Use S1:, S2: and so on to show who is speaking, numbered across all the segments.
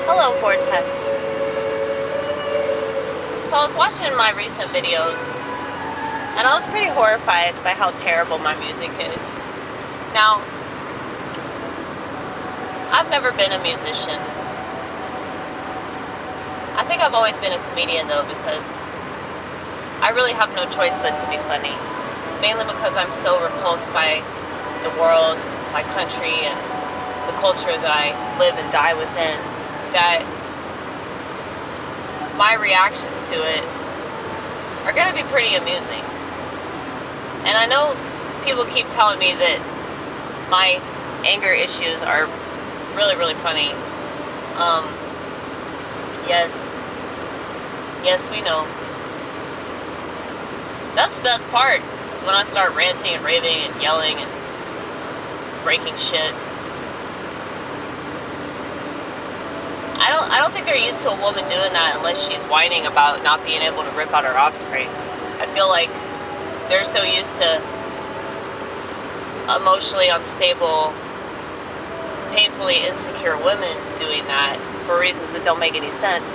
S1: Hello, Vortex. So I was watching my recent videos, and I was pretty horrified by how terrible my music is. Now, I've never been a musician. I think I've always been a comedian, though, because I really have no choice but to be funny. Mainly because I'm so repulsed by the world, my country, and the culture that I live and die within, that my reactions to it are going to be pretty amusing. And I know people keep telling me that my anger issues are really, really funny. Yes, we know. That's the best part, is when I start ranting and raving and yelling and breaking shit. I don't think they're used to a woman doing that unless she's whining about not being able to rip out her offspring. I feel like they're so used to emotionally unstable, painfully insecure women doing that for reasons that don't make any sense.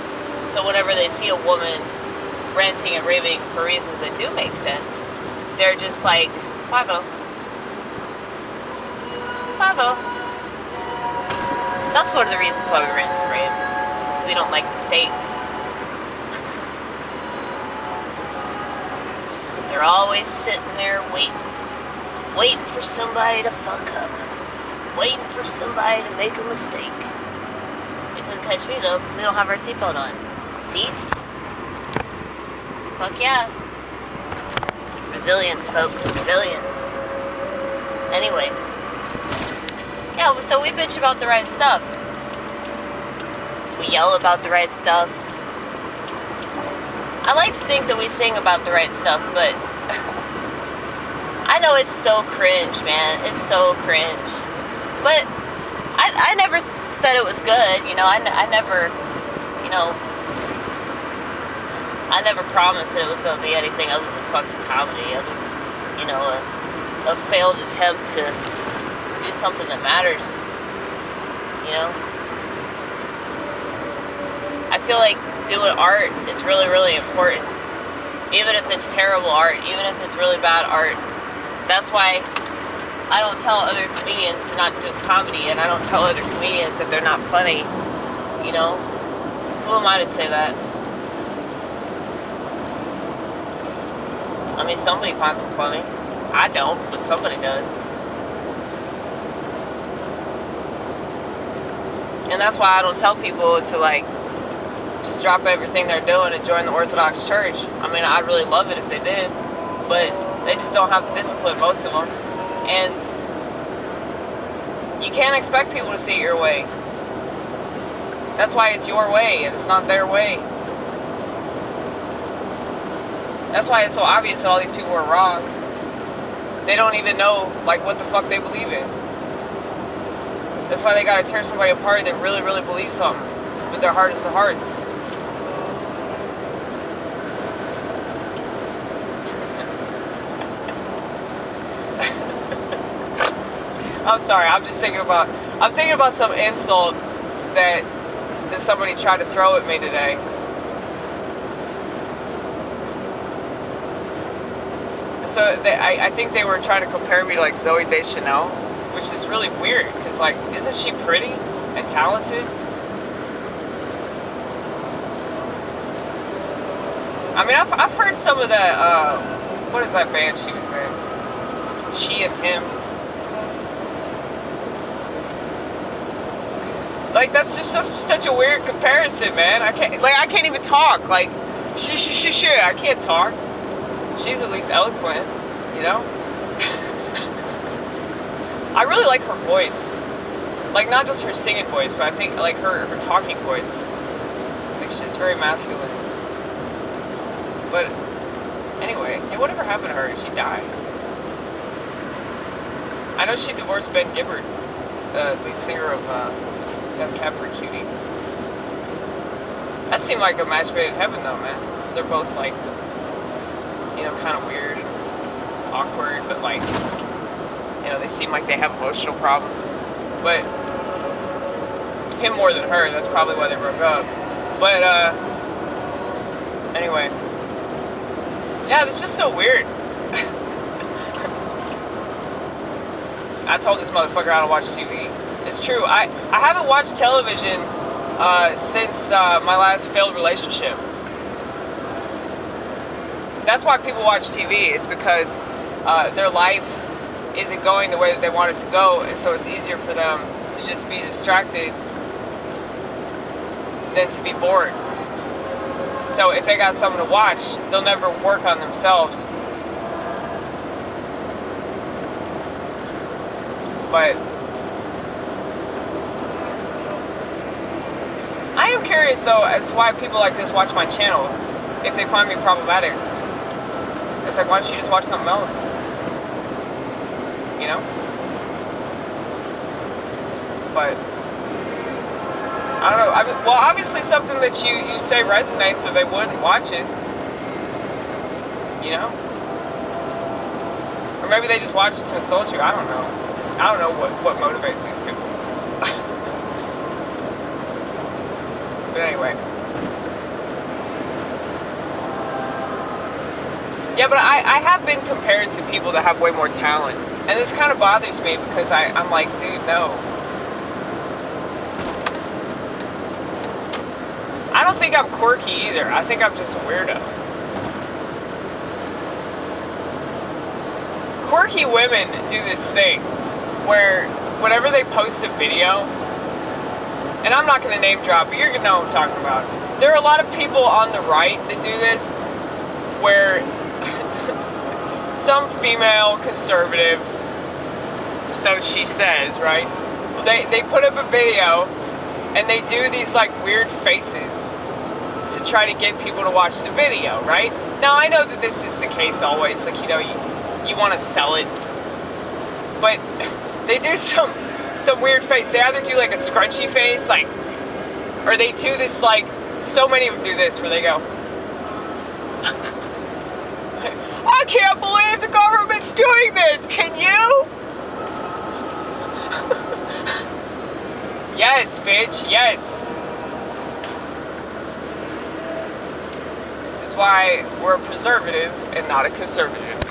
S1: So whenever they see a woman ranting and raving for reasons that do make sense, they're just like, 5-0. 5-0. That's one of the reasons why we rant and rave, because we don't like the state. They're always sitting there waiting for somebody to fuck up, waiting for somebody to make a mistake. They couldn't catch me though, because we don't have our seatbelt on. See? Fuck yeah. Resilience, folks. Resilience. Anyway. Yeah, so we bitch about the right stuff. We yell about the right stuff. I like to think that we sing about the right stuff, but I know it's so cringe, man. It's so cringe. But I never said it was good, you know. I never, you know, I never promised that it was going to be anything other than fucking comedy, other than, you know, a failed attempt to do something that matters, you know? I feel like doing art is really, really important. Even if it's terrible art, even if it's really bad art. That's why I don't tell other comedians to not do comedy, and I don't tell other comedians that they're not funny, you know? Who am I to say that? I mean, somebody finds it funny. I don't, but somebody does. And that's why I don't tell people to, like, just drop everything they're doing and join the Orthodox Church. I mean, I'd really love it if they did, but they just don't have the discipline, most of them. And you can't expect people to see it your way. That's why it's your way and it's not their way. That's why it's so obvious that all these people are wrong. They don't even know, like, what the fuck they believe in. That's why they gotta tear somebody apart that really, really believes something with their hardest of hearts. I'm sorry, I'm thinking about some insult that somebody tried to throw at me today. So I think they were trying to compare me to, like, Zooey Deschanel, which is really weird, because, like, isn't she pretty and talented? I mean, I've heard some of that, what is that band she was in? She and Him. Like, that's just such a weird comparison, man. I can't even talk. Like, I can't talk. She's at least eloquent, you know? I really like her voice. Like, not just her singing voice, but I think, like, her talking voice. Like, she's very masculine. But, anyway, hey, whatever happened to her? Did she die? I know she divorced Ben Gibbard, lead singer of Death Cab for Cutie. That seemed like a match made in heaven, though, man. Because they're both, like, you know, kind of weird and awkward, but, like, you know, they seem like they have emotional problems. But
S2: him more than her. That's probably why they broke up. But anyway, yeah, it's just so weird. I told this motherfucker how to watch TV. It's true. I haven't watched television since my last failed relationship. That's why people watch TV, is because their life isn't going the way that they want it to go, and so it's easier for them to just be distracted than to be bored. So if they got something to watch, they'll never work on themselves. But I am curious though as to why people like this watch my channel if they find me problematic. It's like, why don't you just watch something else? You know? But I don't know. Well, obviously something that you say resonates, or they wouldn't watch it. You know? Or maybe they just watch it to insult you. I don't know. I don't know what motivates these people. But anyway. Yeah, but I have been compared to people that have way more talent. And this kind of bothers me because I'm like, dude, no. I don't think I'm quirky either. I think I'm just a weirdo. Quirky women do this thing where whenever they post a video, and I'm not going to name drop, but you're going to know what I'm talking about. There are a lot of people on the right that do this, where some female conservative, so she says, right? They put up a video and they do these like weird faces to try to get people to watch the video, right? Now I know that this is the case always, like, you know, you want to sell it, but they do some weird face. They either do like a scrunchy face, like, or they do this, like, so many of them do this where they go, I can't believe the government's doing this, can you? Yes, bitch, yes. This is why we're a preservative and not a conservative.